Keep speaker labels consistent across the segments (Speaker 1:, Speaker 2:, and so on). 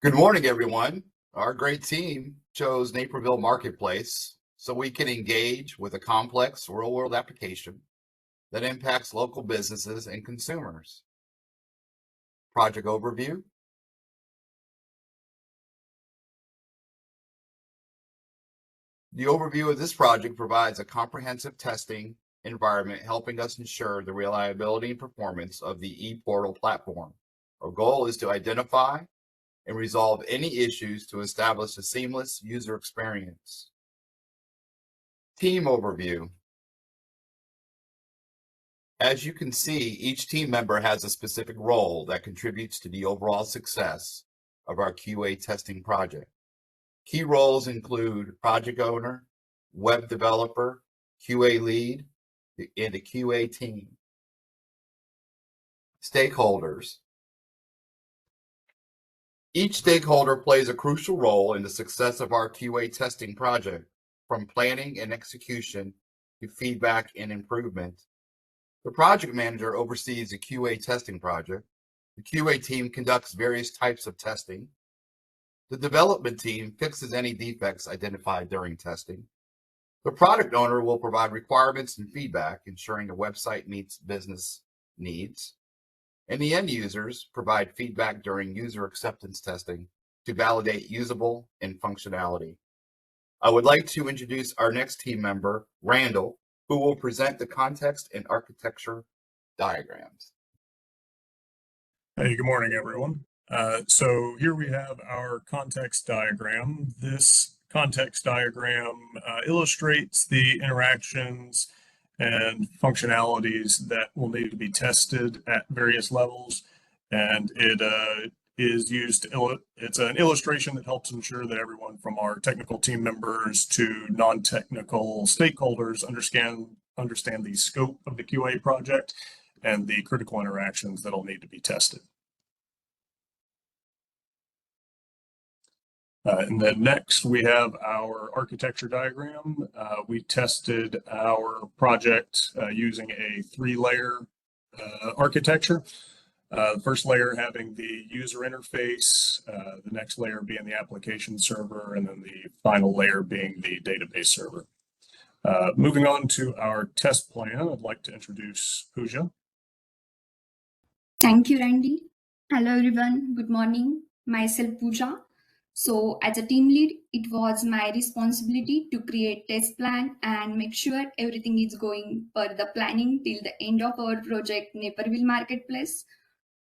Speaker 1: Good morning, everyone. Our great team chose Naperville Marketplace so we can engage with a complex real-world application that impacts local businesses and consumers. Project overview. The overview of this project provides a comprehensive testing environment helping us ensure the reliability and performance of the ePortal platform. Our goal is to identify and resolve any issues to establish a seamless user experience. Team overview. As you can see, each team member has a specific role that contributes to the overall success of our QA testing project. Key roles include project owner, web developer, QA lead, and a QA team. Stakeholders. Each stakeholder plays a crucial role in the success of our QA testing project, from planning and execution to feedback and improvement. The project manager oversees the QA testing project. The QA team conducts various types of testing. The development team fixes any defects identified during testing. The product owner will provide requirements and feedback, ensuring the website meets business needs. And the end users provide feedback during user acceptance testing to validate usable and functionality. I would like to introduce our next team member, Randall, who will present the context and architecture diagrams.
Speaker 2: Hey, good morning, everyone. So here we have our context diagram. This context diagram illustrates the interactions and functionalities that will need to be tested at various levels. And it is used to, it's an illustration that helps ensure that everyone from our technical team members to non-technical stakeholders understand the scope of the QA project and the critical interactions that'll need to be tested. And then next we have our architecture diagram. We tested our project using a 3-layer architecture. The first layer having the user interface, the next layer being the application server, and then the final layer being the database server. Moving on to our test plan, I'd like to introduce Pooja.
Speaker 3: Thank you, Randy. Hello, everyone. Good morning. Myself, Pooja. So as a team lead, it was my responsibility to create test plan and make sure everything is going per the planning till the end of our project Naperville Marketplace.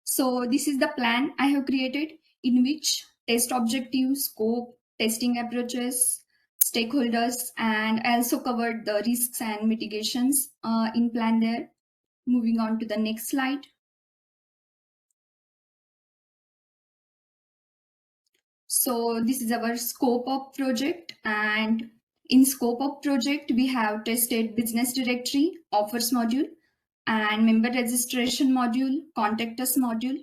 Speaker 3: So this is the plan I have created, in which test objectives, scope, testing approaches, stakeholders, and I also covered the risks and mitigations in plan there. Moving on to the next slide. So this is our scope of project, and in scope of project, we have tested business directory, offers module, and member registration module, contact us module.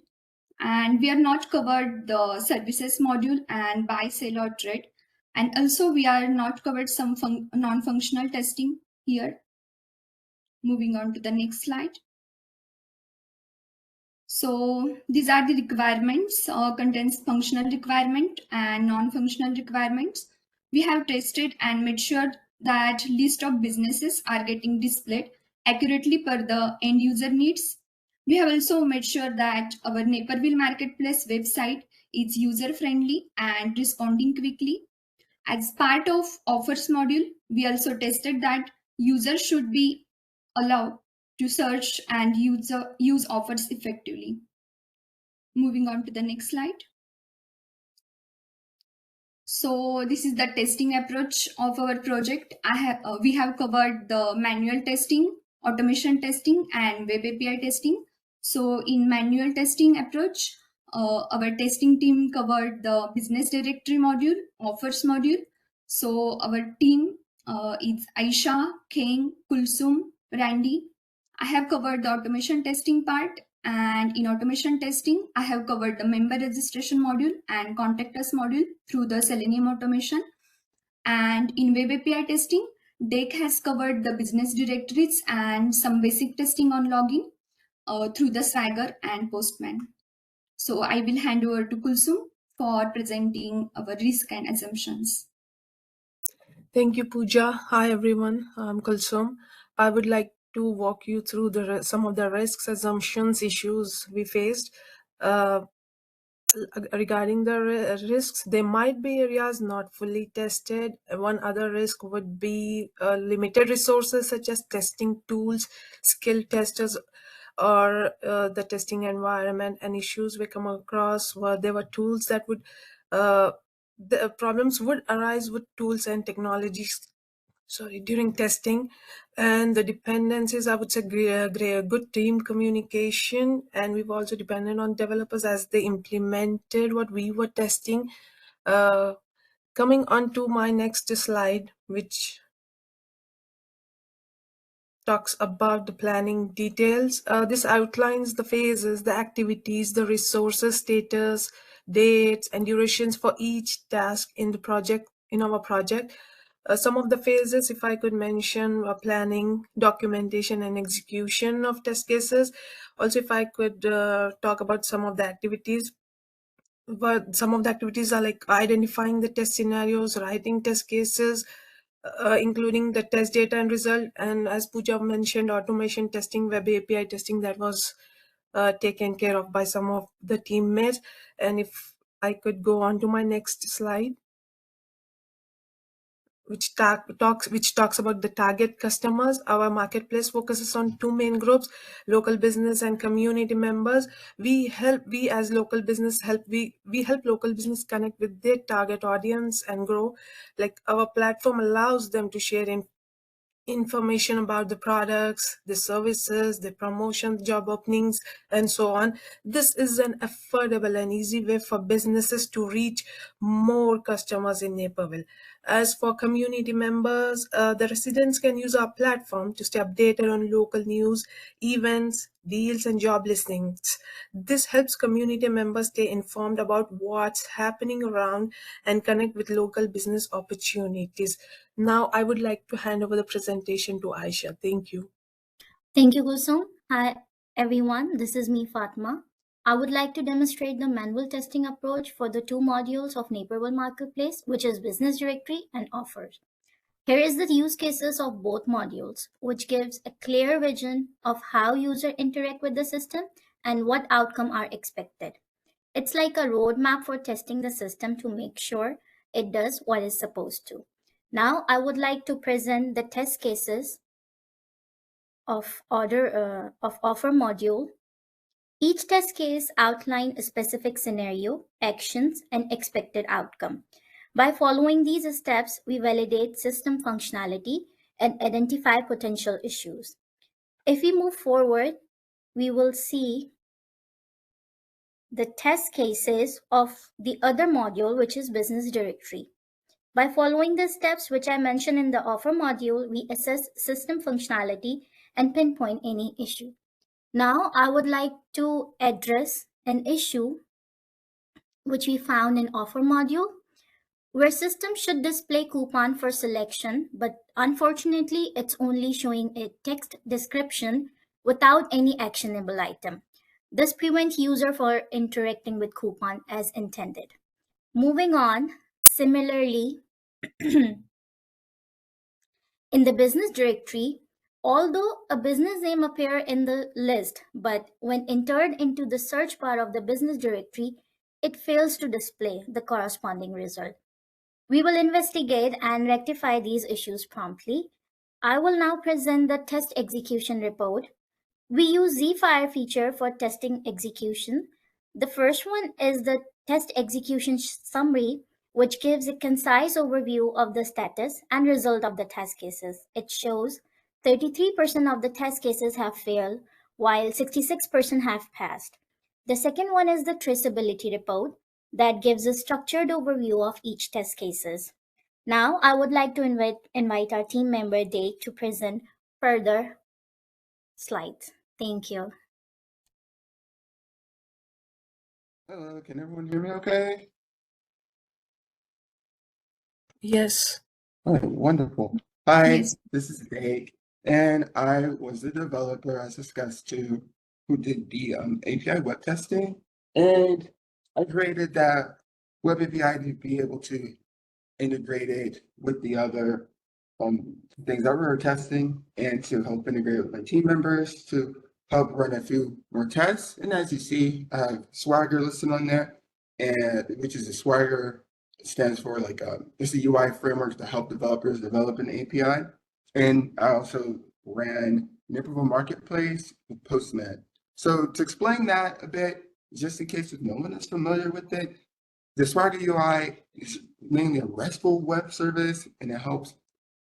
Speaker 3: And we are not covered the services module and buy, sell, or trade. And also we are not covered some non-functional testing here. Moving on to the next slide. So these are the requirements, contains functional requirement and non-functional requirements. We have tested and made sure that list of businesses are getting displayed accurately per the end user needs. We have also made sure that our Naperville Marketplace website is user friendly and responding quickly. As part of offers module, we also tested that users should be allowed to search and use offers effectively. Moving on to the next slide. So this is the testing approach of our project. We have covered the manual testing, automation testing, and web API testing. So in manual testing approach, our testing team covered the business directory module, offers module. So our team is Aisha, Kane, Kulsum, Randy. I have covered the automation testing part, and in automation testing, I have covered the member registration module and contact us module through the Selenium automation. And in web API testing, Dake has covered the business directories and some basic testing on login through the Swagger and Postman. So I will hand over to Kulsum for presenting our risk and assumptions.
Speaker 4: Thank you, Pooja. Hi, everyone. I'm Kulsum. I would like to walk you through some of the risks, assumptions, issues we faced. Regarding the risks, there might be areas not fully tested. One other risk would be limited resources such as testing tools, skilled testers, or the testing environment. And issues we come across were there were tools that would the problems would arise with tools and technologies during testing, and the dependencies, I would say, good team communication, and we've also depended on developers as they implemented what we were testing. Coming on to my next slide, which talks about the planning details. This outlines the phases, the activities, the resources, status, dates, and durations for each task in the project, in our project. Some of the phases, if I could mention, planning, documentation, and execution of test cases. Also, if I could talk about some of the activities. But some of the activities are like identifying the test scenarios, writing test cases, including the test data and result. And as Pooja mentioned, automation testing, web API testing, that was taken care of by some of the teammates. And if I could go on to my next slide, which talks about the target customers. Our marketplace focuses on two main groups: local business and community members. We as local business help local business connect with their target audience and grow. Like, our platform allows them to share information about the products, the services, the promotion, job openings, and so on. This is an affordable and easy way for businesses to reach more customers in Naperville. As for community members, the residents can use our platform to stay updated on local news, events, deals, and job listings. This helps community members stay informed about what's happening around and connect with local business opportunities. Now, I would like to hand over the presentation to Aisha. Thank you.
Speaker 5: Thank you, Kusum. Hi, everyone. This is me, Fatma. I would like to demonstrate the manual testing approach for the two modules of Naperville Marketplace, which is Business Directory and Offers. Here is the use cases of both modules, which gives a clear vision of how users interact with the system and what outcome are expected. It's like a roadmap for testing the system to make sure it does what it's supposed to. Now, I would like to present the test cases of offer module. Each test case outlines a specific scenario, actions, and expected outcome. By following these steps, we validate system functionality and identify potential issues. If we move forward, we will see the test cases of the other module, which is Business Directory. By following the steps which I mentioned in the offer module, we assess system functionality and pinpoint any issue. Now, I would like to address an issue which we found in offer module, where system should display coupon for selection, but unfortunately, it's only showing a text description without any actionable item. This prevents user from interacting with coupon as intended. Moving on, similarly, in the business directory, although a business name appears in the list, but when entered into the search bar of the business directory, it fails to display the corresponding result. We will investigate and rectify these issues promptly. I will now present the test execution report. We use zFire feature for testing execution. The first one is the test execution summary, which gives a concise overview of the status and result of the test cases. It shows 33% of the test cases have failed, while 66% have passed. The second one is the traceability report that gives a structured overview of each test cases. Now, I would like to invite our team member, Dave, to present further slides. Thank you.
Speaker 6: Hello, can everyone hear me okay?
Speaker 4: Yes.
Speaker 6: All right, wonderful. Hi,
Speaker 3: Yes.
Speaker 6: this is Dave, and I was the developer, as discussed, who did the API web testing, and I created that web API to be able to integrate it with the other things that we were testing, and to help integrate with my team members to help run a few more tests. And as you see, I have Swagger listed on there, and which is a Swagger stands for like it's a UI framework to help developers develop an API. And I also ran Naperville Marketplace with Postman. So to explain that a bit, just in case if no one is familiar with it, the Swagger UI is mainly a RESTful web service, and it helps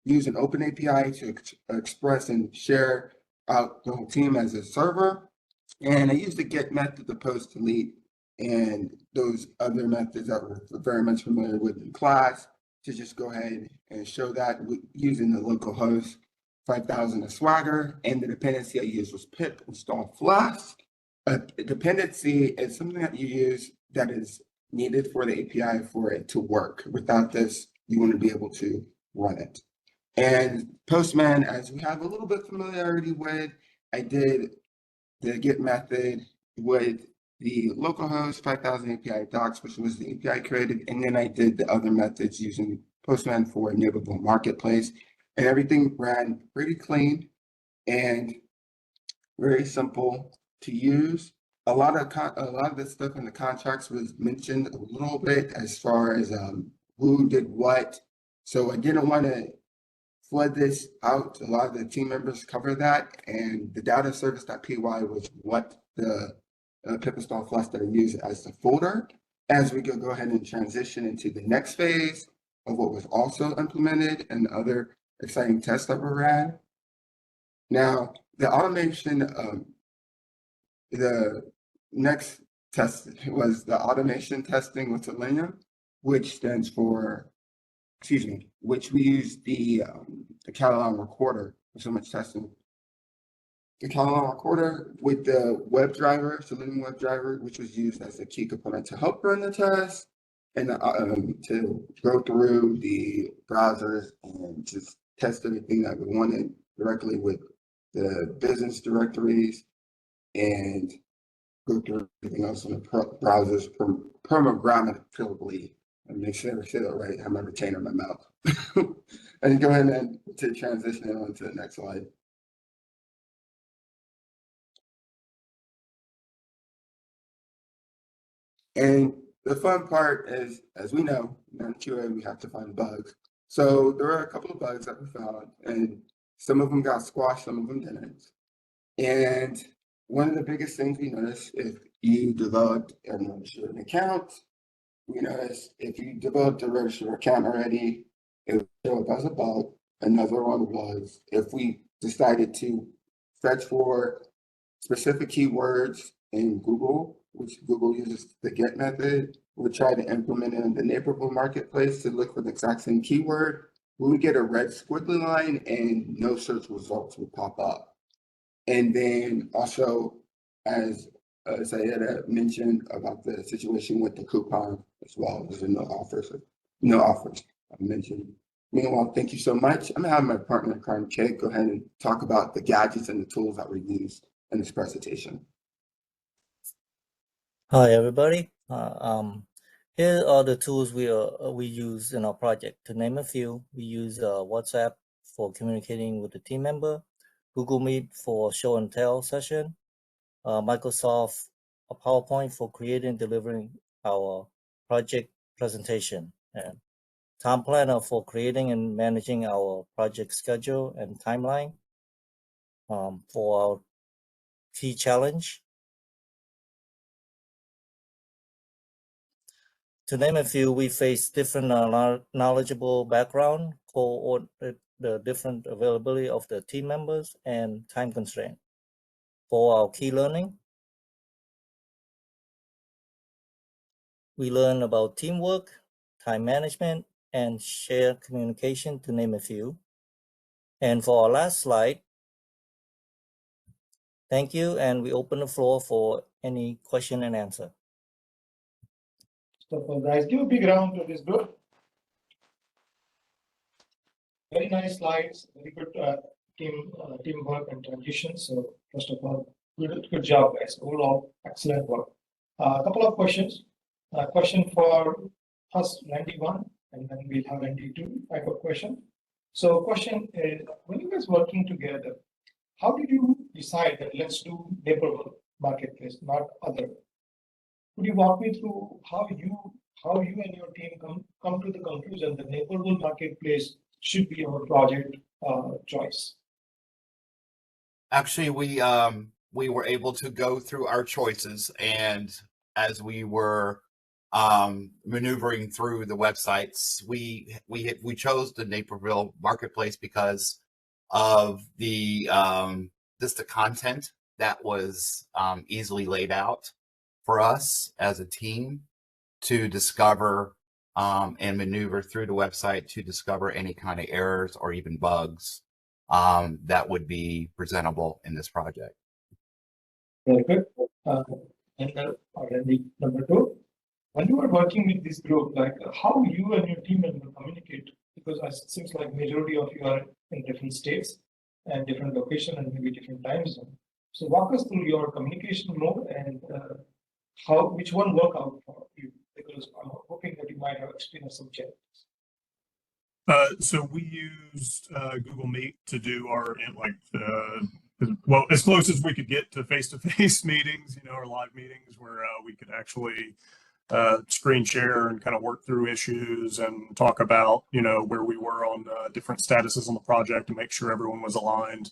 Speaker 6: use an open API to express and share out the whole team as a server. And I use the get method, the post, delete, and those other methods that we're very much familiar with in class to just go ahead and show that using the localhost 5000 of Swagger. And the dependency I used was pip install Flask. A dependency is something that you use that is needed for the API for it to work. Without this, you wouldn't be able to run it. And Postman, as we have a little bit familiarity with, I did the get method with the localhost 5000 API docs, which was the API created, and then I did the other methods using Postman for Naperville Marketplace, and everything ran pretty clean and very simple to use. A lot of this stuff in the contracts was mentioned a little bit as far as who did what, so I didn't want to flood this out. A lot of the team members cover that, and the data service.py was what the pip install Flask that I use as the folder. As we go ahead and transition into the next phase of what was also implemented and other exciting tests that were ran. Now, the automation, the next test was the automation testing with Selenium, which stands for, which we use the catalog recorder for so much testing. The catalog recorder with the WebDriver, Selenium WebDriver, which was used as a key component to help run the test and to go through the browsers and just test everything that we wanted directly with the business directories and go through everything else in the browsers programmatically. And make sure I say that right. I have my retainer in my mouth. And go ahead and to transition on to the next slide. And the fun part is, as we know, in QA, we have to find bugs. So there are a couple of bugs that we found, and some of them got squashed, some of them didn't. And one of the biggest things we noticed, if you developed a registered account, we noticed if you developed a registered account already, it would show up as a bug. Another one was if we decided to search for specific keywords in Google, which Google uses the get method, we try to implement it in the Naperville Marketplace to look for the exact same keyword. We would get a red squiggly line and no search results would pop up. And then also, as I had mentioned about the situation with the coupon as well, there's no offers I mentioned. Meanwhile, thank you so much. I'm gonna have my partner, Karen K, go ahead and talk about the gadgets and the tools that we use in this presentation.
Speaker 7: Hi, everybody. Here are the tools we use in our project. To name a few, we use WhatsApp for communicating with the team member, Google Meet for show and tell session, Microsoft PowerPoint for creating and delivering our project presentation, and Time Planner for creating and managing our project schedule and timeline, for our key challenge. To name a few, we face different knowledgeable background, coordinate the different availability of the team members and time constraint. For our key learning, we learn about teamwork, time management, and shared communication, to name a few. And for our last slide, thank you, and we open the floor for any question and answer.
Speaker 8: So guys, give a big round to this group. Very nice slides, very good teamwork and transition. So first of all, good job, guys. Overall, excellent work. A couple of questions. Question for first Randy 1, and then we'll have Randy 2 type of question. So question is, when you guys working together, how did you decide that let's do neighborhood marketplace, not other? Could you walk me through how you and your team come to the conclusion that neighborhood marketplace should be our project choice?
Speaker 1: Actually, we were able to go through our choices, and as we were maneuvering through the websites, we chose the Naperville marketplace because of the just the content that was easily laid out for us as a team to discover and maneuver through the website to discover any kind of errors or even bugs that would be presentable in this project.
Speaker 8: Very good. And already number 2, when you are working with this group, like how you and your team member communicate, because it seems like majority of you are in different states and different location and maybe different time zone. So walk us through your communication mode and which one work out for you, because I'm hoping that you might have experienced some challenges.
Speaker 2: So we used Google Meet to do our well, as close as we could get to face-to-face meetings, or live meetings where we could actually screen share and kind of work through issues and talk about, where we were on different statuses on the project and make sure everyone was aligned.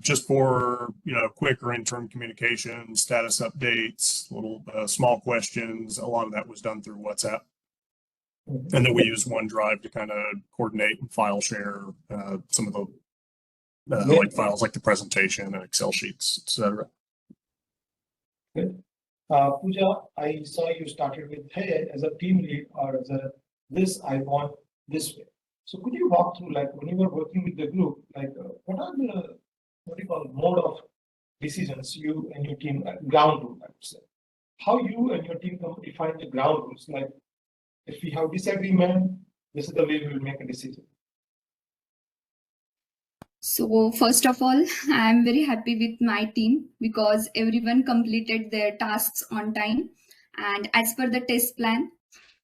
Speaker 2: Just for, quick or interim communication, status updates, little small questions, a lot of that was done through WhatsApp. And then we use OneDrive to kind of coordinate and file share some of the like files like the presentation and Excel sheets, etc.
Speaker 8: Good. Pooja, I saw you started with, hey, as a team lead or as a this, I want this way. So could you walk through, like when you were working with the group, like what are the, mode of decisions you and your team, ground rule, I would say. How you and your team define the ground rules, like if we have disagreement, this is the way we will make a decision.
Speaker 3: So first of all, I am very happy with my team because everyone completed their tasks on time and as per the test plan.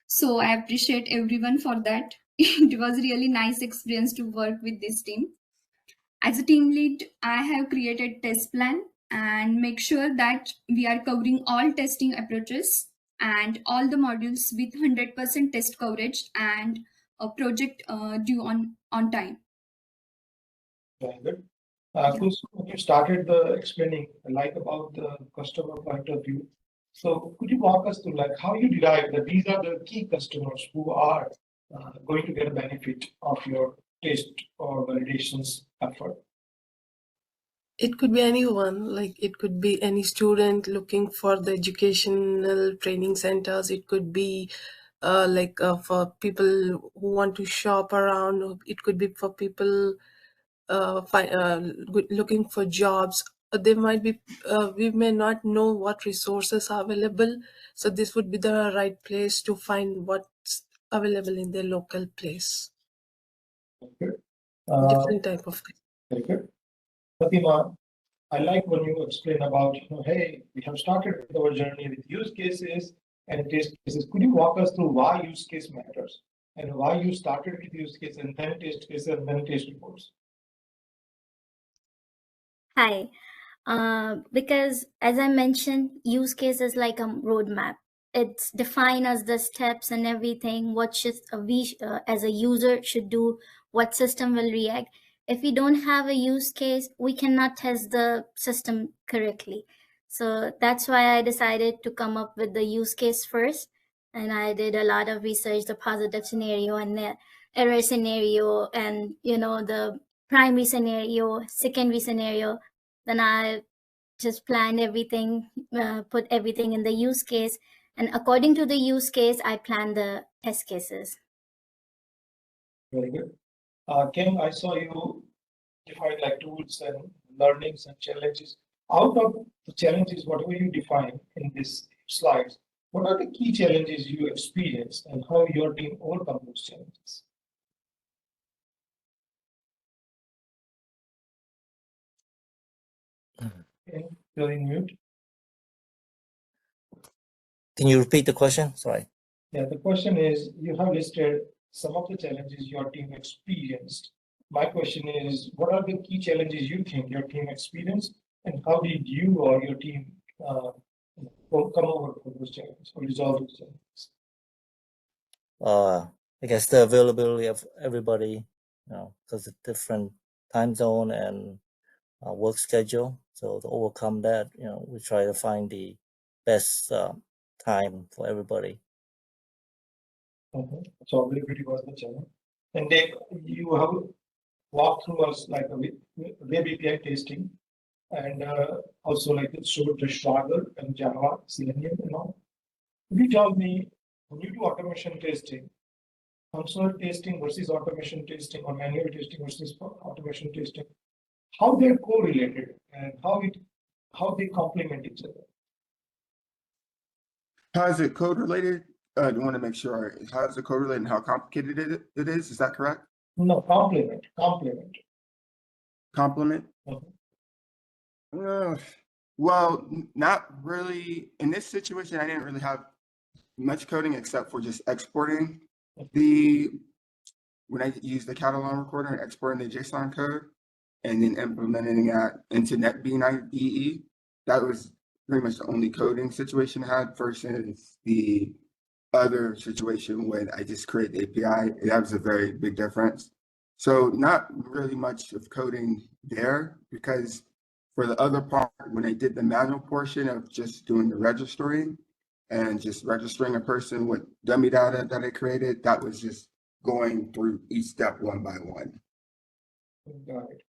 Speaker 3: So I appreciate everyone for that. It was really nice experience to work with this team. As a team lead, I have created test plan and make sure that we are covering all testing approaches and all the modules with 100% test coverage and a project due on time.
Speaker 8: Very good. You started the explaining like about the customer point of view. So could you walk us through like how you derive that these are the key customers who are going to get a benefit of your test or validations effort?
Speaker 4: It could be anyone, like it could be any student looking for the educational training centers. It could be for people who want to shop around. It could be for people looking for jobs. There might be, we may not know what resources are available. So this would be the right place to find what's available in their local place. Different type of thing.
Speaker 8: Very good. Fatima, I like when you explain about, hey, we have started with our journey with use cases and test cases. Could you walk us through why use case matters and why you started with use case and then test cases and then test reports?
Speaker 5: Hi. Because as I mentioned, use case is like a roadmap. It's defined as the steps and everything, what should we as a user should do, what system will react. If we don't have a use case, we cannot test the system correctly. So that's why I decided to come up with the use case first. And I did a lot of research, the positive scenario and the error scenario and, the primary scenario, secondary scenario. Then I just planned everything, put everything in the use case. And according to the use case, I plan the test cases.
Speaker 8: Very good. Kim, I saw you define like tools and learnings and challenges. Out of the challenges, whatever you define in these slides, what are the key challenges you experience and how your team overcome those challenges? Okay, you're in mute.
Speaker 7: Can you repeat the question? Sorry.
Speaker 8: Yeah, the question is, you have listed some of the challenges your team experienced. My question is, what are the key challenges you think your team experienced, and how did you or your team come over for those challenges or resolve those challenges?
Speaker 7: I guess the availability of everybody, because of different time zone and work schedule. So to overcome that, we try to find the best time for everybody.
Speaker 8: So availability was the challenge. And then you have walked through us like a web API testing, and also like it showed the Swagger and Java, Selenium and all. Could you tell me, when you do automation testing, functional testing versus automation testing, or manual testing versus automation testing, how they're correlated and how they complement each other?
Speaker 6: How is it code related? I want to make sure. How is it code related and how complicated it is? Is that correct?
Speaker 8: No, complement.
Speaker 6: Complement? Well, not really. In this situation, I didn't really have much coding except for just exporting when I used the catalog recorder and exporting the JSON code and then implementing that into NetBeans IDE. That was pretty much the only coding situation I had versus the other situation when I just create the API. That was a very big difference. So not really much of coding there, because for the other part, when I did the manual portion of just doing the registering and just registering a person with dummy data that I created, that was just going through each step one by one.
Speaker 8: Got it.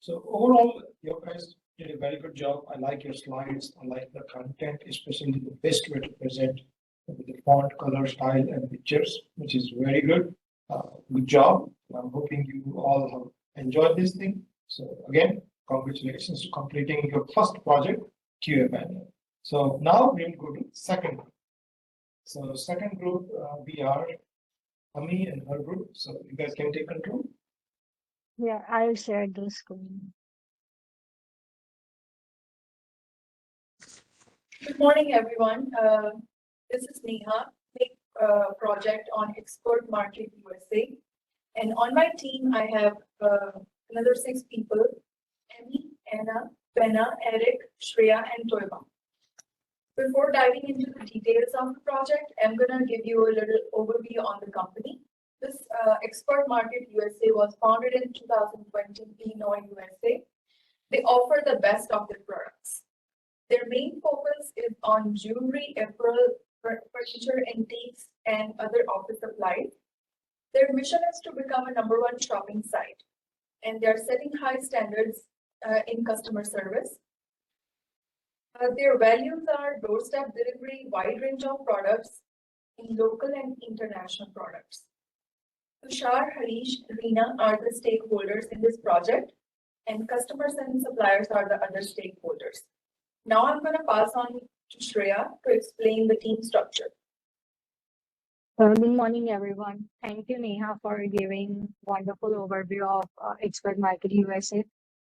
Speaker 8: So overall, you guys did a very good job. I like your slides. I like the content, especially the best way to present with the font, color, style, and pictures, which is very good. Good job. I'm hoping you all have enjoyed this thing. So again, congratulations to completing your first project, QA manual. So now we'll go to second group. So second group, we are Ami and her group. So you guys can take control.
Speaker 9: Yeah, I'll share the screen.
Speaker 10: Good morning, everyone. This is Neha, big project on Export Market USA. And on my team, I have another 6 people, Emmy, Anna, Benna, Eric, Shreya, and Toiba. Before diving into the details of the project, I'm going to give you a little overview on the company. This Export Market USA was founded in 2020 in USA. They offer the best of their products. Their main focus is on jewelry, apparel, furniture, antiques, and other office supplies. Their mission is to become a #1 shopping site, and they're setting high standards in customer service. Their values are doorstep delivery, wide range of products in local and international products. Tushar, Harish, Reena are the stakeholders in this project, and customers and suppliers are the other stakeholders. Now I'm going to pass on to Shreya to explain the team structure.
Speaker 9: Good morning, everyone. Thank you, Neha, for giving wonderful overview of Expert Market USA.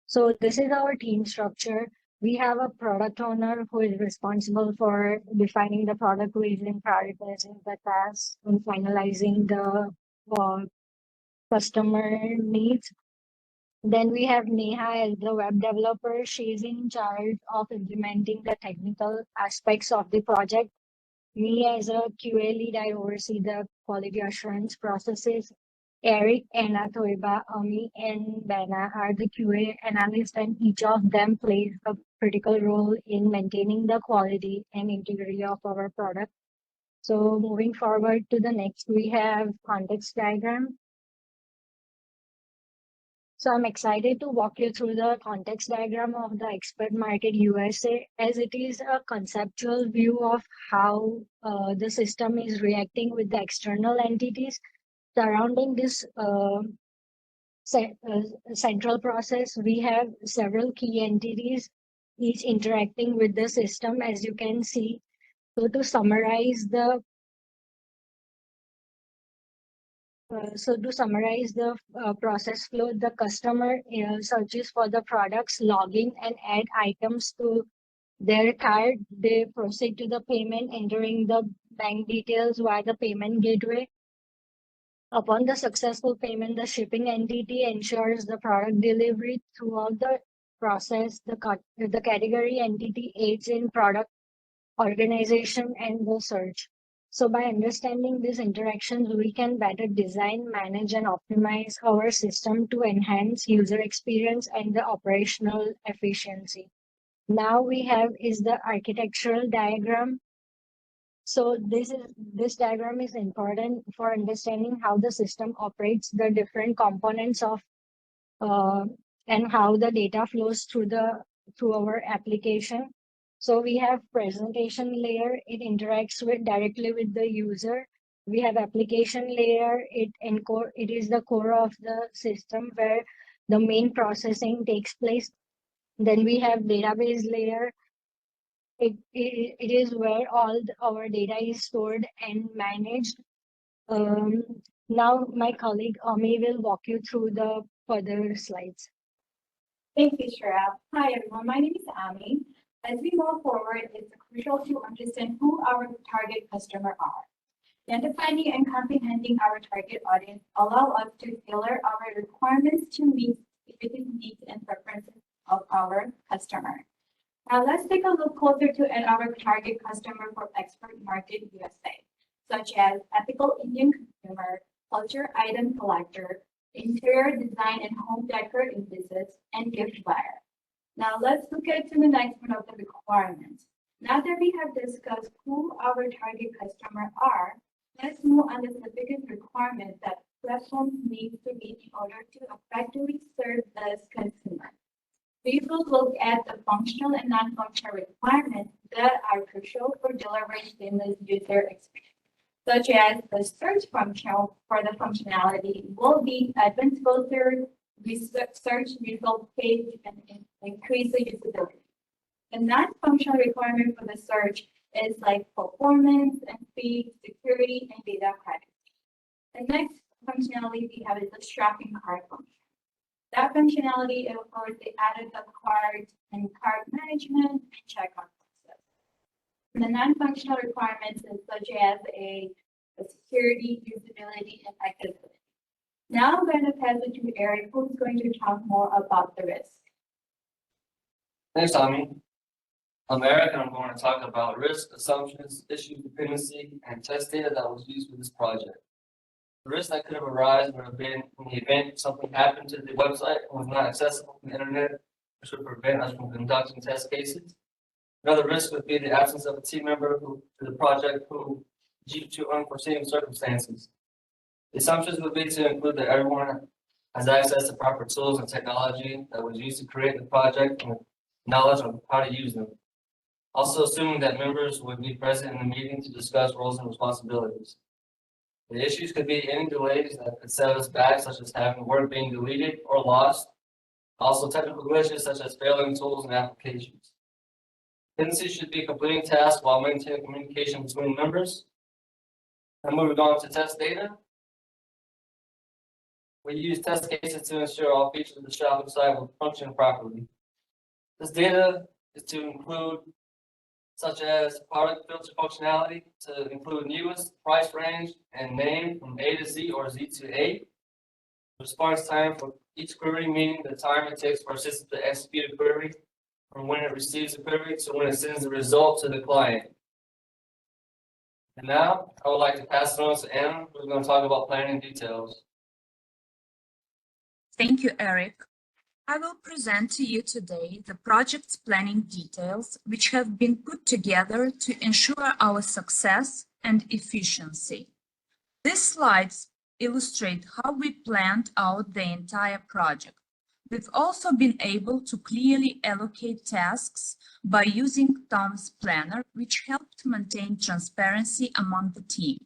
Speaker 9: So this is our team structure. We have a product owner who is responsible for defining the product vision, prioritizing the tasks, and finalizing the customer needs. Then we have Neha as the web developer. She's in charge of implementing the technical aspects of the project. Me as a QA lead, I oversee the quality assurance processes. Eric, Anna, Toiba, Ami, and Benna are the QA analysts, and each of them plays a critical role in maintaining the quality and integrity of our product. So moving forward to the next, we have context diagram. So I'm excited to walk you through the context diagram of the Expert Market USA, as it is a conceptual view of how the system is reacting with the external entities surrounding this central process. We have several key entities, each interacting with the system, as you can see. So to summarize the process flow, the customer searches for the products, login and add items to their cart. They proceed to the payment, entering the bank details via the payment gateway. Upon the successful payment, the shipping entity ensures the product delivery throughout the process. The category entity aids in product organization and the search. So by understanding these interactions, we can better design, manage, and optimize our system to enhance user experience and the operational efficiency. Now we have is the architectural diagram. So this diagram is important for understanding how the system operates, the different components of and how the data flows through our application. So we have presentation layer, it interacts directly with the user. We have application layer, it is the core of the system where the main processing takes place. Then we have database layer. It is where all our data is stored and managed. Now my colleague Ami will walk you through the further slides.
Speaker 11: Thank you, Shreya. Hi, everyone. My name is Ami. As we move forward, it's crucial to understand who our target customer are. Identifying and comprehending our target audience allow us to tailor our requirements to meet specific needs and preferences of our customer. Now let's take a look closer to our target customer for export market USA, such as ethical Indian consumer, culture item collector, interior design and home decor enthusiasts, and gift buyer. Now let's look at the next one of the requirements. Now that we have discussed who our target customer are, let's move on the specific requirements that platforms need to meet in order to effectively serve this consumer. We will look at the functional and non-functional requirements that are crucial for delivering seamless user experience, such as the search function for the functionality will be advanced filter, search result page, and increase the usability. The non-functional requirement for the search is like performance and speed, security, and data privacy. The next functionality we have is the shopping cart function. That functionality includes the added of cart and cart management and checkout process. The non-functional requirements is such as a security, usability, and accessibility. Now I'm going to pass it to Eric, who's going to talk more about the risk.
Speaker 12: Thanks, Ami. I'm Eric, and I'm going to talk about risk, assumptions, issue dependency, and test data that was used for this project. The risk that could have arisen would have been in the event something happened to the website and was not accessible from the internet, which would prevent us from conducting test cases. Another risk would be the absence of a team member to the project who, due to unforeseen circumstances. The assumptions would be to include that everyone has access to proper tools and technology that was used to create the project and knowledge of how to use them. Also assuming that members would be present in the meeting to discuss roles and responsibilities. The issues could be any delays that could set us back, such as having work being deleted or lost. Also technical glitches such as failing tools and applications. Dependencies should be completing tasks while maintaining communication between members. And moving on to test data. We use test cases to ensure all features of the shopping site will function properly. This data is to include such as product filter functionality to include newest, price range, and name from A to Z or Z to A. Response time for each query, meaning the time it takes for a system to execute a query from when it receives a query to when it sends the result to the client. And now I would like to pass it on to Anna, who's going to talk about planning details.
Speaker 13: Thank you, Eric. I will present to you today the project's planning details, which have been put together to ensure our success and efficiency. These slides illustrate how we planned out the entire project. We've also been able to clearly allocate tasks by using Tom's planner, which helped maintain transparency among the team.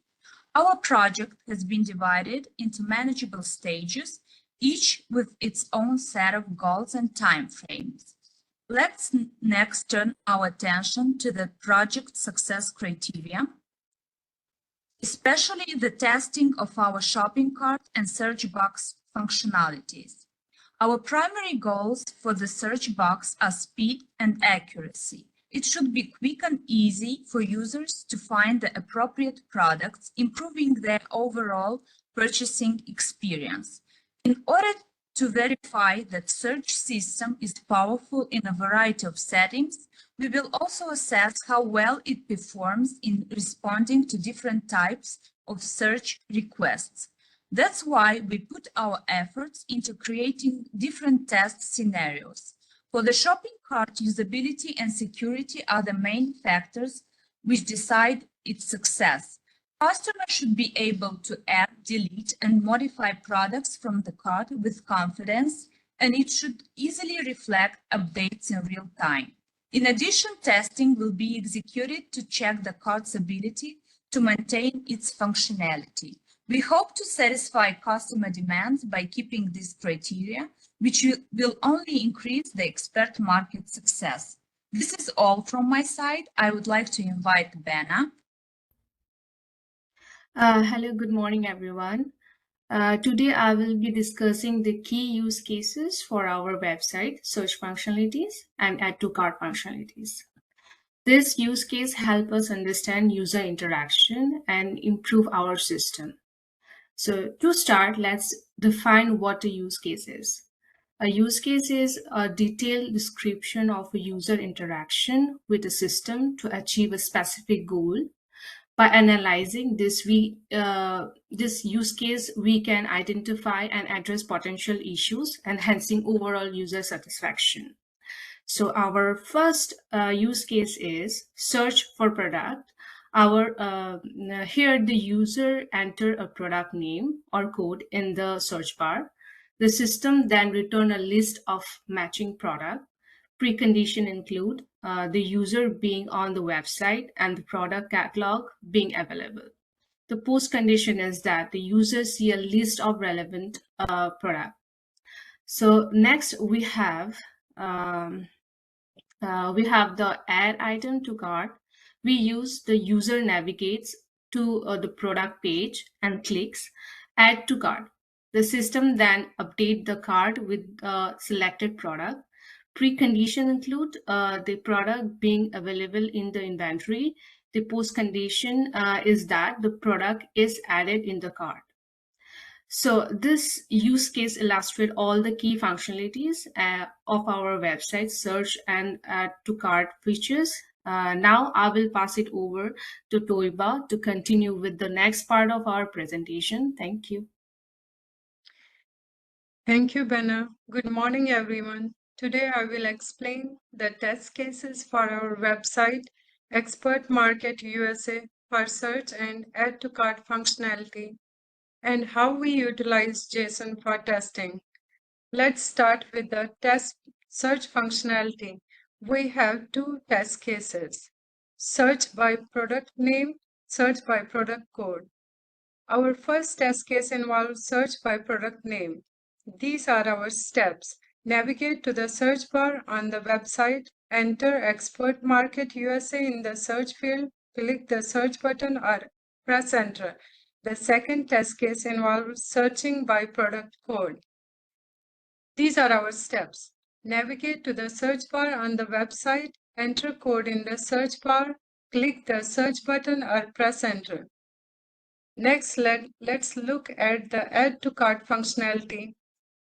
Speaker 13: Our project has been divided into manageable stages, each with its own set of goals and timeframes. Let's next turn our attention to the project success criteria, especially the testing of our shopping cart and search box functionalities. Our primary goals for the search box are speed and accuracy. It should be quick and easy for users to find the appropriate products, improving their overall purchasing experience. In order to verify that search system is powerful in a variety of settings, we will also assess how well it performs in responding to different types of search requests. That's why we put our efforts into creating different test scenarios. For the shopping cart, usability and security are the main factors which decide its success. Customers should be able to add, delete, and modify products from the cart with confidence, and it should easily reflect updates in real time. In addition, testing will be executed to check the cart's ability to maintain its functionality. We hope to satisfy customer demands by keeping these criteria, which will only increase the expert market success. This is all from my side. I would like to invite Benna.
Speaker 14: Hello, good morning, everyone. Today I will be discussing the key use cases for our website, search functionalities, and add to cart functionalities. This use case helps us understand user interaction and improve our system. So to start, let's define what a use case is. A use case is a detailed description of a user interaction with a system to achieve a specific goal. By analyzing this use case, we can identify and address potential issues, enhancing overall user satisfaction. So our first use case is search for product. Here the user enter a product name or code in the search bar. The system then return a list of matching product. Precondition include the user being on the website and the product catalog being available. The post condition is that the user see a list of relevant product. So next we have the add item to cart. We use the user navigates to the product page and clicks add to cart. The system then update the cart with the selected product. Precondition include the product being available in the inventory. The post condition is that the product is added in the cart. So this use case illustrates all the key functionalities of our website search and add to cart features. Now I will pass it over to Toiba to continue with the next part of our presentation. Thank you.
Speaker 15: Thank you, Benna. Good morning, everyone. Today I will explain the test cases for our website, Expert Market USA, for search and add to cart functionality, and how we utilize JSON for testing. Let's start with the test search functionality. We have two test cases: search by product name, search by product code. Our first test case involves search by product name. These are our steps. Navigate to the search bar on the website, enter Expert Market USA in the search field, click the search button or press enter. The second test case involves searching by product code. These are our steps. Navigate to the search bar on the website, enter code in the search bar, click the search button or press enter. Next, let's look at the add to cart functionality.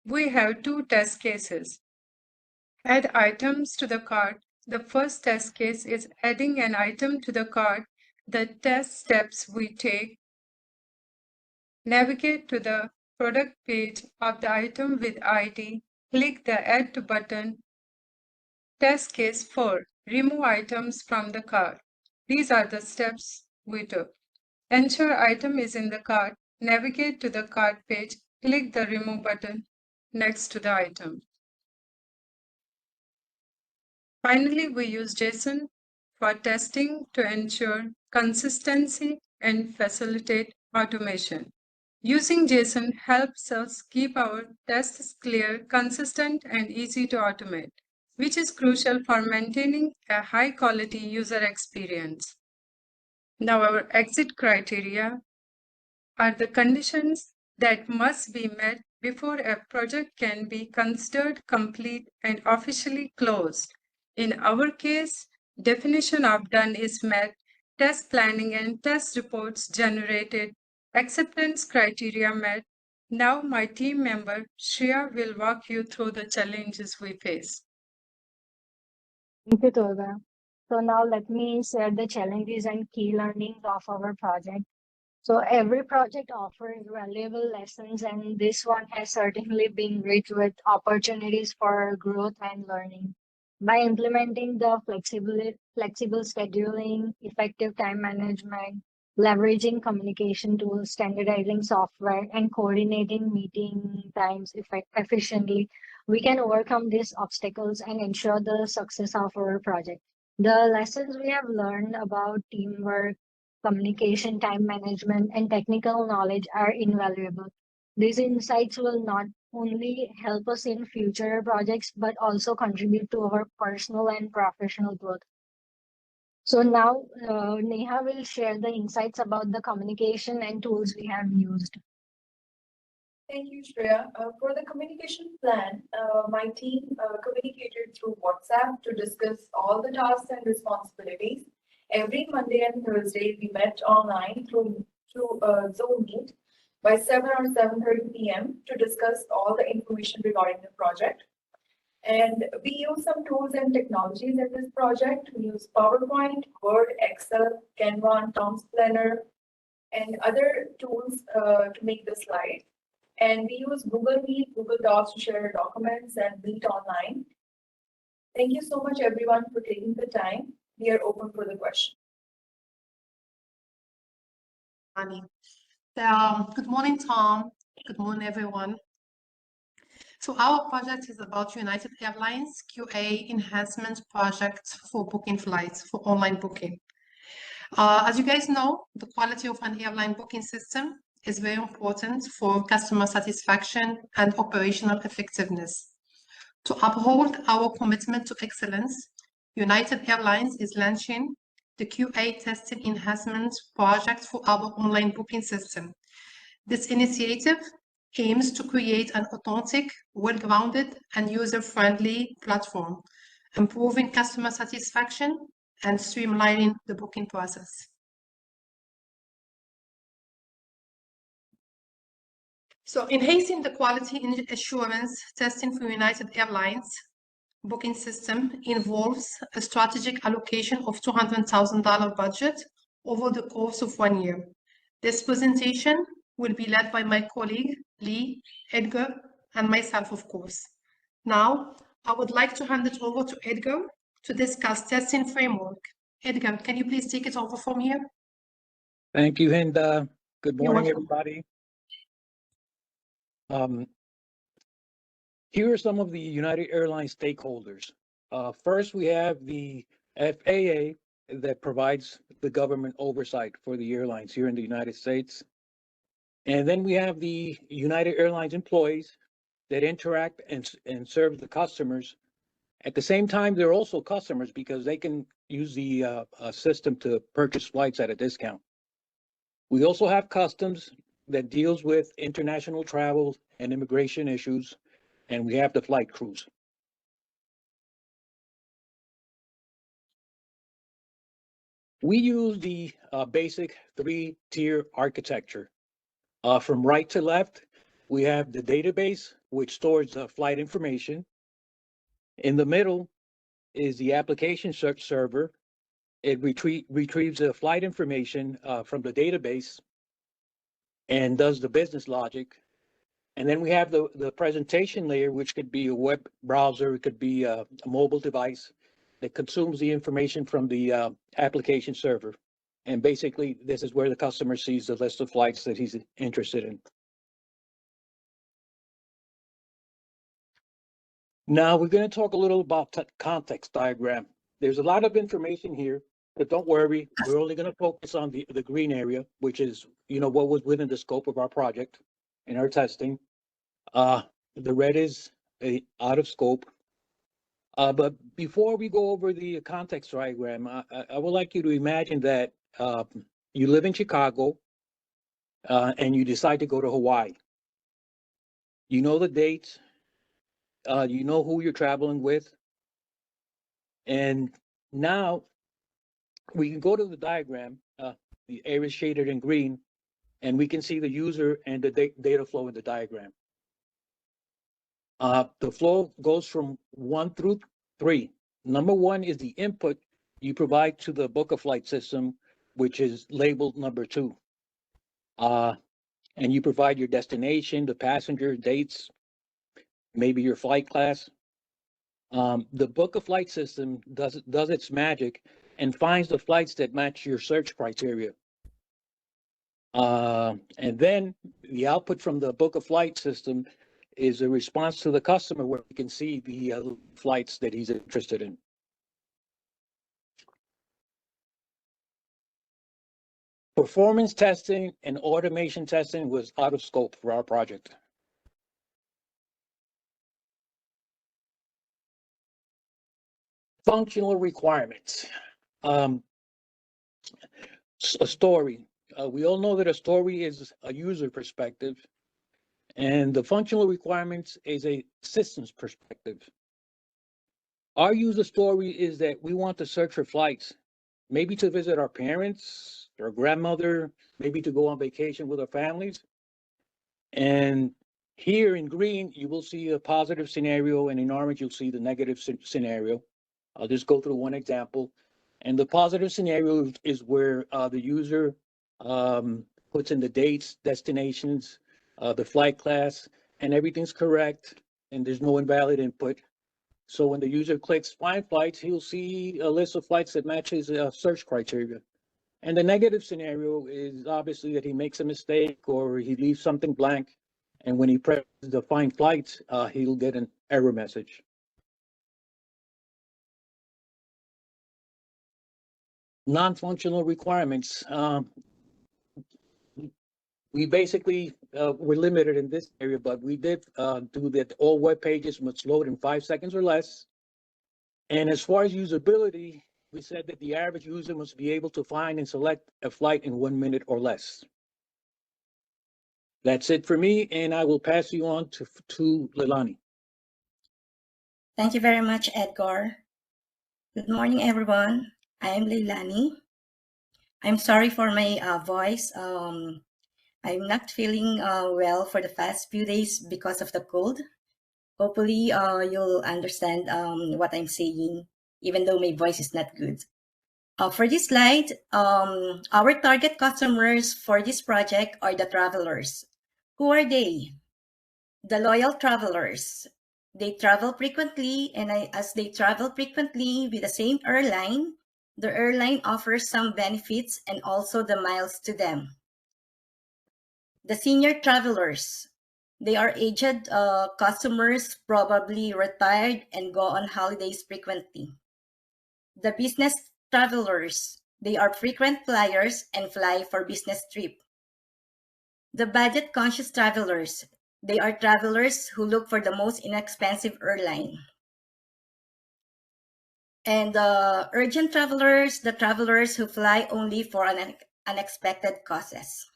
Speaker 15: We have two test cases. Add items to the cart. The first test case is adding an item to the cart. The test steps we take: navigate to the product page of the item with ID, click the Add to button. Test case 4, remove items from the cart. These are the steps we took. Ensure item is in the cart, navigate to the cart page, click the remove button next to the item. Finally, we use JSON for testing to ensure consistency and facilitate automation. Using JSON helps us keep our tests clear, consistent, and easy to automate, which is crucial for maintaining a high-quality user experience. Now, our exit criteria are the conditions that must be met before a project can be considered complete and officially closed. In our case, Definition of done is met, test planning and test reports generated, acceptance criteria met. Now my team member, Shreya, will walk you through the challenges we face.
Speaker 9: Thank you, Tolga. So now let me share the challenges and key learnings of our project. So every project offers valuable lessons, and this one has certainly been rich with opportunities for growth and learning. By implementing the flexible scheduling, effective time management, leveraging communication tools, standardizing software, and coordinating meeting times efficiently, we can overcome these obstacles and ensure the success of our project. The lessons we have learned about teamwork, communication, time management, and technical knowledge are invaluable. These insights will not only help us in future projects, but also contribute to our personal and professional growth. So now Neha will share the insights about the communication and tools we have used.
Speaker 10: Thank you, Shreya. For the communication plan, my team communicated through WhatsApp to discuss all the tasks and responsibilities. Every Monday and Thursday, we met online through Zoom Meet by 7 or 7:30 p.m. to discuss all the information regarding the project. And we use some tools and technologies in this project. We use PowerPoint, Word, Excel, Canva, Tom's Planner, and other tools to make the slide. And we use Google Meet, Google Docs to share documents and meet online. Thank you so much, everyone, for taking the time. We are open for the question.
Speaker 16: Annie. Good morning, Tom. Good morning, everyone. So our project is about United Airlines QA enhancement project for booking flights, for online booking. As you guys know, the quality of an airline booking system is very important for customer satisfaction and operational effectiveness. To uphold our commitment to excellence, United Airlines is launching the QA testing enhancement project for our online booking system. This initiative aims to create an authentic, well-grounded, and user-friendly platform, improving customer satisfaction and streamlining the booking process. So enhancing the quality and assurance testing for United Airlines booking system involves a strategic allocation of $200,000 budget over the course of 1 year. This presentation will be led by my colleague, Lee, Edgar, and myself, of course. Now, I would like to hand it over to Edgar to discuss testing framework. Edgar, can you please take it over from here?
Speaker 17: Thank you, Hinda. Good morning, everybody. Here are some of the United Airlines stakeholders. First, we have the FAA that provides the government oversight for the airlines here in the United States. And then we have the United Airlines employees that interact and serve the customers. At the same time, they're also customers because they can use the system to purchase flights at a discount. We also have customs that deals with international travel and immigration issues, and we have the flight crews. We use the basic 3-tier architecture. From right to left, we have the database, which stores the flight information. In the middle is the application search server. It retrieves the flight information from the database and does the business logic. And then we have the presentation layer, which could be a web browser, it could be a mobile device that consumes the information from the application server. And basically, this is where the customer sees the list of flights that he's interested in. Now we're going to talk a little about context diagram. There's a lot of information here, but don't worry, we're only going to focus on the green area, which is, what was within the scope of our project in our testing. The red is out of scope. But before we go over the context diagram, I would like you to imagine that you live in Chicago and you decide to go to Hawaii. You know the dates, you know who you're traveling with, and Now we can go to the diagram, the area shaded in green, and we can see the user and the data flow in the diagram. The flow goes from 1 through 3. Number 1 is the input you provide to the book of flight system, which is labeled number 2. And you provide your destination, the passenger, dates, maybe your flight class. The book of flight system does its magic and finds the flights that match your search criteria. And then the output from the book of flight system is a response to the customer where you can see the flights that he's interested in. Performance testing and automation testing was out of scope for our project. Functional requirements. A story. We all know that a story is a user perspective, and the functional requirements is a systems perspective. Our user story is that we want to search for flights, maybe to visit our parents, our grandmother, maybe to go on vacation with our families. And here in green, you will see a positive scenario, and in orange, you'll see the negative scenario. I'll just go through one example. And the positive scenario is where the user puts in the dates, destinations, the flight class, and everything's correct, and there's no invalid input. So when the user clicks find flights, he'll see a list of flights that matches search criteria. And the negative scenario is obviously that he makes a mistake or he leaves something blank. And when he presses the find flights, he'll get an error message. Non-functional requirements. We basically were limited in this area, but we did do that all web pages must load in 5 seconds or less. And as far as usability, we said that the average user must be able to find and select a flight in 1 minute or less. That's it for me, and I will pass you on to Leilani.
Speaker 18: Thank you very much, Edgar. Good morning, everyone. I'm Leilani. I'm sorry for my voice. I'm not feeling well for the past few days because of the cold. Hopefully, you'll understand what I'm saying, even though my voice is not good. For this slide, our target customers for this project are the travelers. Who are they? The loyal travelers. They travel frequently, and as they travel frequently with the same airline, the airline offers some benefits and also the miles to them. The senior travelers. They are aged customers, probably retired and go on holidays frequently. The business travelers. They are frequent flyers and fly for business trip. The budget-conscious travelers. They are travelers who look for the most inexpensive airline. And the urgent travelers, the travelers who fly only for unexpected causes.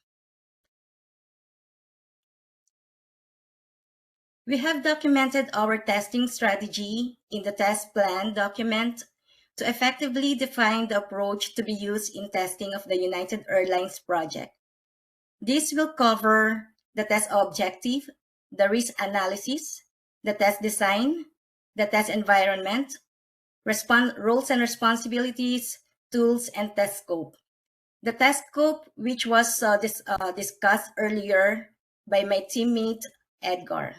Speaker 18: We have documented our testing strategy in the test plan document to effectively define the approach to be used in testing of the United Airlines project. This will cover the test objective, the risk analysis, the test design, the test environment, roles and responsibilities, tools, and test scope. The test scope, which was discussed earlier by my teammate, Edgar.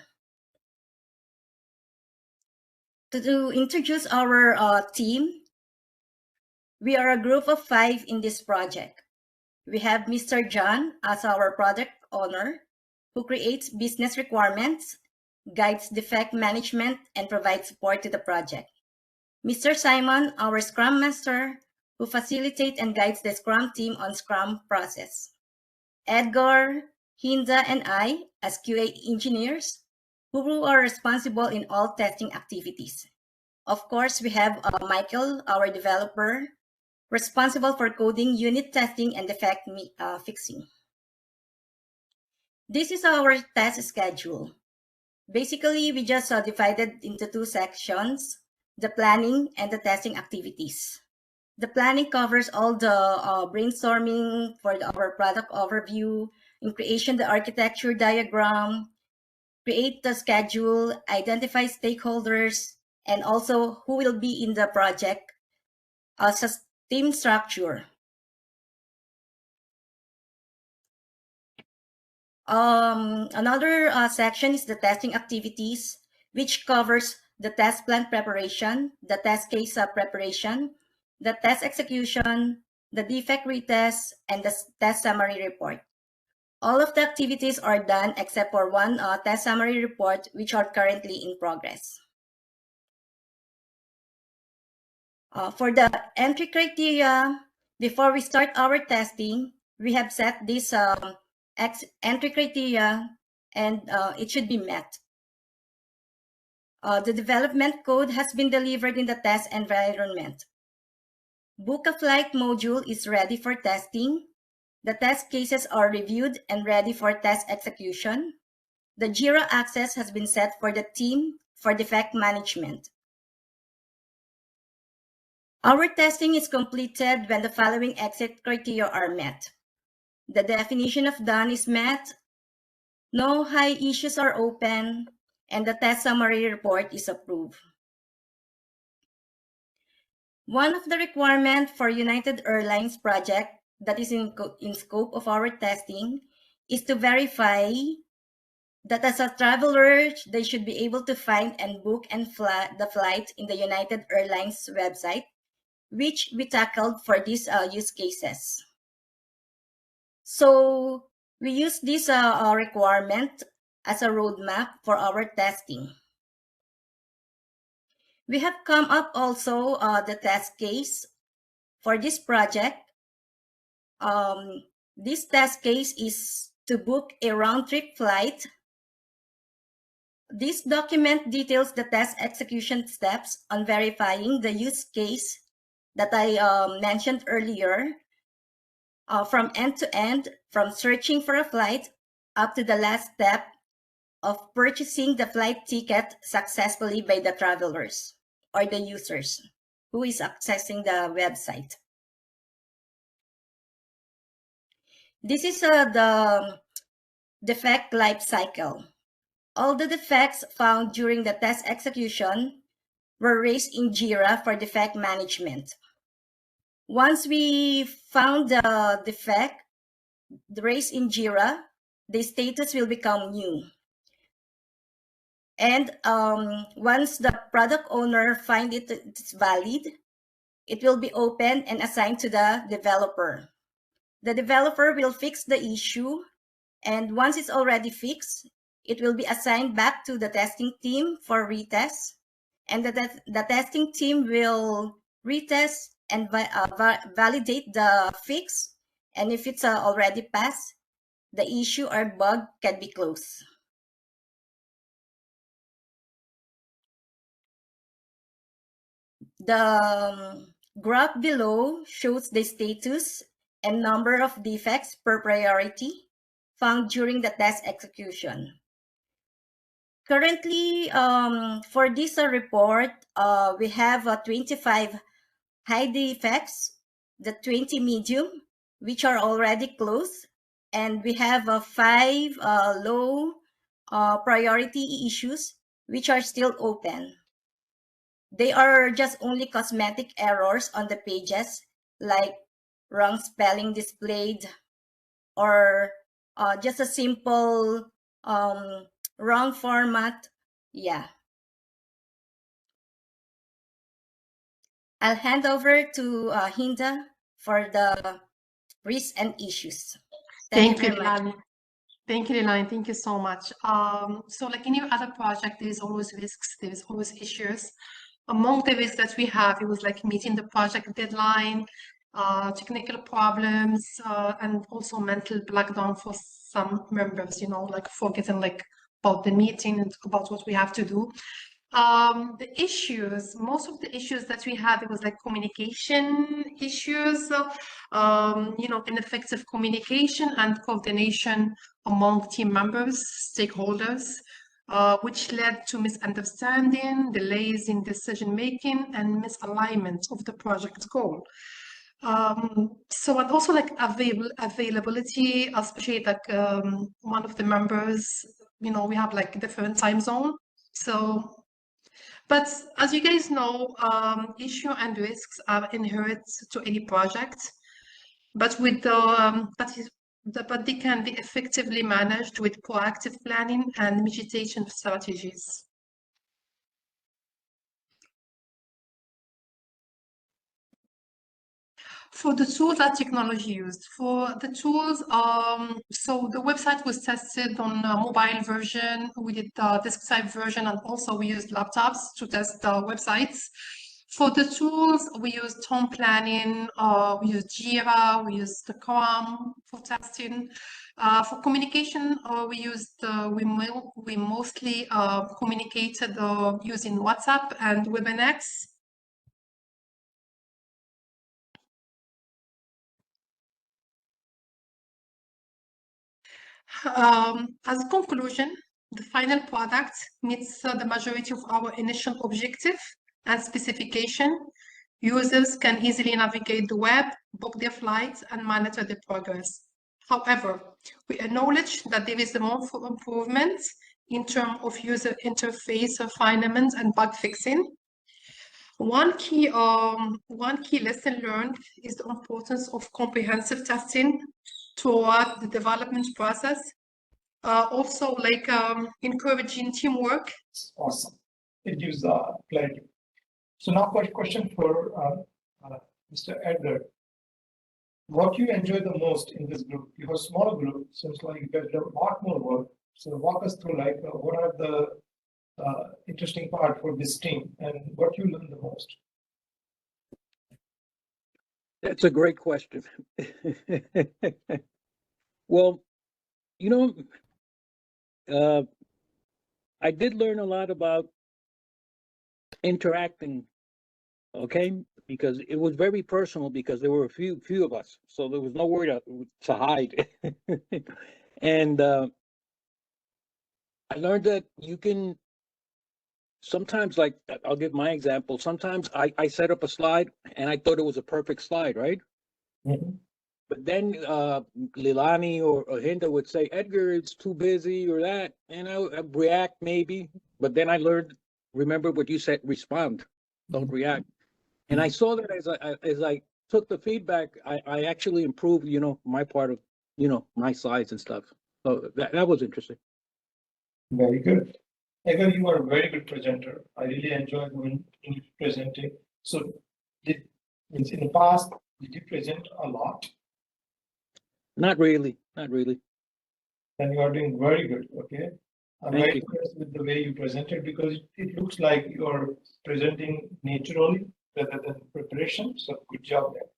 Speaker 18: To introduce our team, we are a group of 5 in this project. We have Mr. John as our product owner, who creates business requirements, guides defect management, and provides support to the project. Mr. Simon, our Scrum Master, who facilitates and guides the Scrum team on Scrum process. Edgar, Hinda, and I, as QA engineers, who are responsible in all testing activities. Of course, we have Michael, our developer, responsible for coding, unit testing, and defect fixing. This is our test schedule. Basically, we just divided into 2 sections, the planning and the testing activities. The planning covers all the brainstorming for our product overview, in creation the architecture diagram, create the schedule, identify stakeholders, and also who will be in the project, team structure. Another section is the testing activities, which covers the test plan preparation, the test case preparation, the test execution, the defect retest, and the test summary report. All of the activities are done except for one test summary report, which are currently in progress. For the entry criteria, before we start our testing, we have set this entry criteria, and it should be met. The development code has been delivered in the test environment. Book a flight module is ready for testing. The test cases are reviewed and ready for test execution. The JIRA access has been set for the team for defect management. Our testing is completed when the following exit criteria are met. The definition of done is met, no high issues are open, and the test summary report is approved. One of the requirements for United Airlines project that is in scope of our testing is to verify that as a traveler, they should be able to find and book and the flight in the United Airlines website, which we tackled for these use cases. So we use this requirement as a roadmap for our testing. We have come up also the test case for this project. This test case is to book a round-trip flight. This document details the test execution steps on verifying the use case that I mentioned earlier, from end to end, from searching for a flight up to the last step of purchasing the flight ticket successfully by the travelers or the users who is accessing the website. This is the defect life cycle. All the defects found during the test execution were raised in JIRA for defect management. Once we found the defect raised in JIRA, the status will become new. And once the product owner finds it's valid, it will be opened and assigned to the developer. The developer will fix the issue, and once it's already fixed, it will be assigned back to the testing team for retest, and the testing team will retest and validate the fix, and if it's already passed, the issue or bug can be closed. The graph below shows the status and number of defects per priority found during the test execution. Currently, for this report, we have 25 high defects, the 20 medium, which are already closed, and we have 5 low priority issues, which are still open. They are just only cosmetic errors on the pages, like wrong spelling displayed, or just a simple wrong format. Yeah. I'll hand over to Hinda for the risks and issues. Thank you very much.
Speaker 16: Thank you, Leilani. Thank you so much. So like in your other project, there is always risks, there is always issues. Among the risks that we have, it was like meeting the project deadline, technical problems, and also mental breakdown for some members, you know, like forgetting like about the meeting and about what we have to do. The issues, most of the issues that we had, it was like communication issues, you know, ineffective communication and coordination among team members, stakeholders. which led to misunderstanding, delays in decision-making, and misalignment of the project goal. So, and also like availability, especially like one of the members, you know, we have like different time zone. So, but as you guys know, issue and risks are inherent to any project, but with the but they can be effectively managed with proactive planning and mitigation strategies. For the tools that technology used, for the tools, so the website was tested on a mobile version, we did the desktop version, and also we used laptops to test the websites. For the tools, we used Tom Planning, we used Jira, we used the Scrum for testing. For communication, we mostly communicated using WhatsApp and WebEx. As a conclusion, the final product meets the majority of our initial objective and specification. Users can easily navigate the web, book their flights, and monitor their progress. However, we acknowledge that there is room for improvement in terms of user interface refinement and bug fixing. One key lesson learned is the importance of comprehensive testing throughout the development process. Also, like encouraging teamwork.
Speaker 8: Awesome. It gives clarity. So now, question for Mr. Edgar. What you enjoy the most in this group? You have a small group, seems like you get a lot more work. So walk us through, like, what are the interesting part for this team and what you learn the most?
Speaker 17: That's a great question. Well, you know, I did learn a lot about interacting, okay, because it was very personal because there were a few of us, so there was nowhere to hide. And I learned that you can sometimes, like, I'll give my example. Sometimes I set up a slide and I thought it was a perfect slide, right?
Speaker 8: Mm-hmm.
Speaker 17: But then Lilani or Hinda would say, Edgar, it's too busy or that, and I would react maybe. But then I learned, remember what you said, respond, don't react. And I saw that as I took the feedback, I actually improved, you know, my part of, you know, my slides and stuff. So that was interesting.
Speaker 8: Very good. Edgar, you are a very good presenter. I really enjoyed when you presenting. So in the past, did you present a lot?
Speaker 17: Not really.
Speaker 8: Then you are doing very good, okay? I'm
Speaker 17: Thank
Speaker 8: very
Speaker 17: you.
Speaker 8: impressed with the way you presented because it looks like you're presenting naturally rather than preparation. So good job there.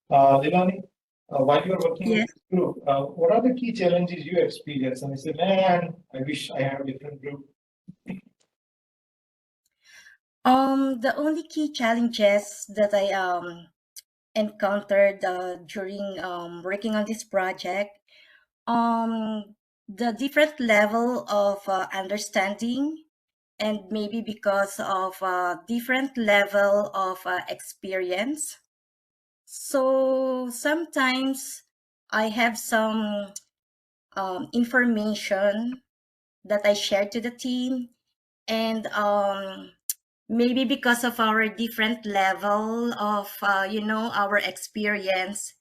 Speaker 8: Lilani, while you are working with this group, what are the key challenges you experience? And I say, man, I wish I had a different group.
Speaker 18: The only key challenges that I encountered during working on this project, the different level of understanding, and maybe because of different level of experience. So sometimes I have some information that I share to the team, and maybe because of our different level of you know, our experience,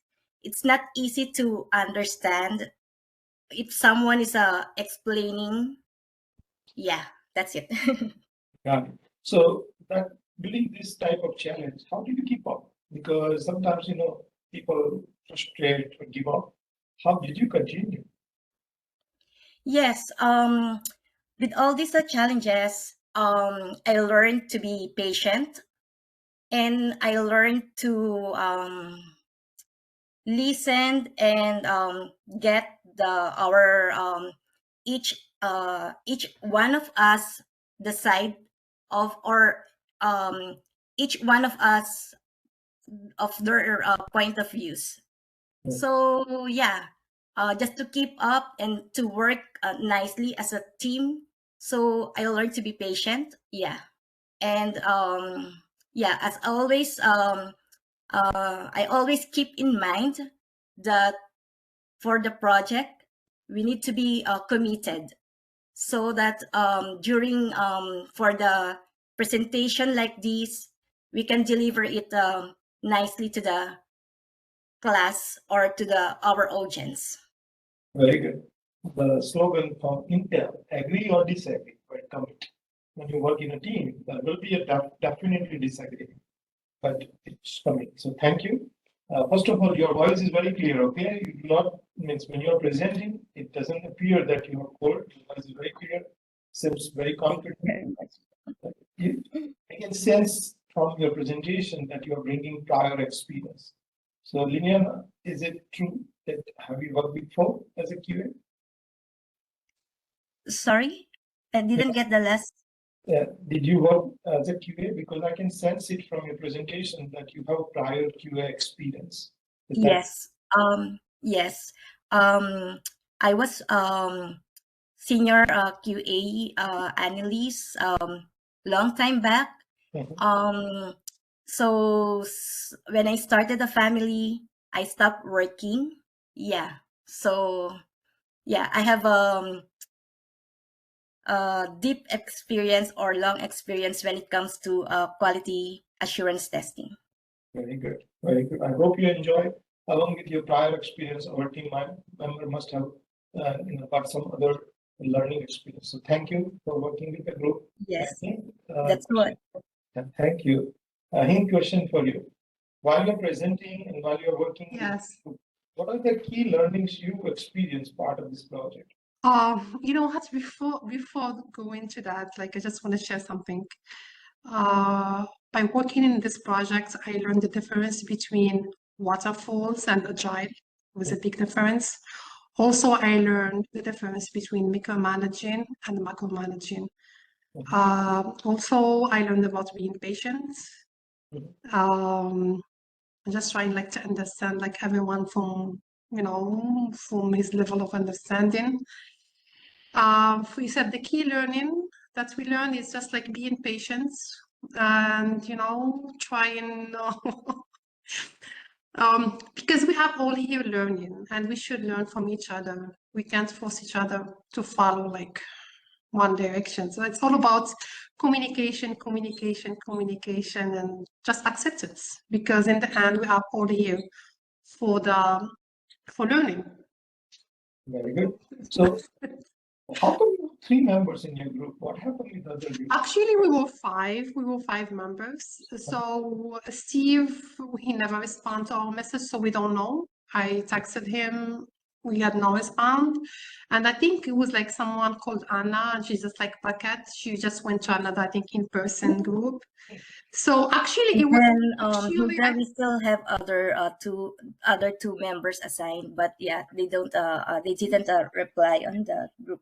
Speaker 18: it's not easy to understand if someone is explaining. Yeah, that's it.
Speaker 8: Got it. So that during this type of challenge, how do you keep up? Because sometimes, you know, people frustrate or give up. How did you continue?
Speaker 18: Yes, with all these challenges, I learned to be patient, and I learned to listen and get our each one of us the side of, or each one of us of their point of views. So yeah, just to keep up and to work nicely as a team So I learned to be patient. Yeah. And yeah, as always, I always keep in mind that for the project, we need to be committed, so that during for the presentation like this, we can deliver it nicely to the class or to our audience.
Speaker 8: Very good. The slogan from Intel, agree or disagree, right? Commit. When you work in a team, there will be a definitely disagree, but it's coming. So thank you. First of all, your voice is very clear, okay? You do not, means when you're presenting, it doesn't appear that you are cold. Your voice is very clear, seems very confident. I can sense from your presentation that you are bringing prior experience. So Liliana, is it true that have you worked before as a QA?
Speaker 18: Sorry, I didn't get the last.
Speaker 8: Did you work as a QA? Because I can sense it from your presentation that you have prior QA experience.
Speaker 18: Yes. Yes. I was senior QA analyst long time back. So when I started a family, I stopped working. Yeah. So yeah, I have deep experience or long experience when it comes to quality assurance testing.
Speaker 8: Very good. Very good. I hope you enjoy. Along with your prior experience, our team member must have got some other learning experience. So thank you for working with the group.
Speaker 18: Yes, that's what.
Speaker 8: Thank you. I have a question for you. While you're presenting and while you're working,
Speaker 16: yes,
Speaker 8: what are the key learnings you experienced part of this project?
Speaker 16: You know what, before going to that, like I just want to share something. By working in this project, I learned the difference between waterfalls and agile. It was a big difference. Also, I learned the difference between micromanaging and macromanaging. Also, I learned about being patient. I'm just trying like to understand like everyone from from his level of understanding. We said the key learning that we learn is just like being patient and trying because we are all here learning and we should learn from each other. We can't force each other to follow like one direction. So it's all about communication, and just acceptance, because in the end we are all here for learning.
Speaker 8: Very good. So how come you have 3 members in your group? What happened with the other group?
Speaker 16: Actually, we were 5. We were 5 members. So Steve, he never responded to our message, so we don't know. I texted him. We had no response. And I think it was like someone called Anna, and she's just like bucket. She just went to another, I think, in-person group. So actually, it was
Speaker 18: Hilda, we still have other two members assigned, but yeah, they didn't reply on the group.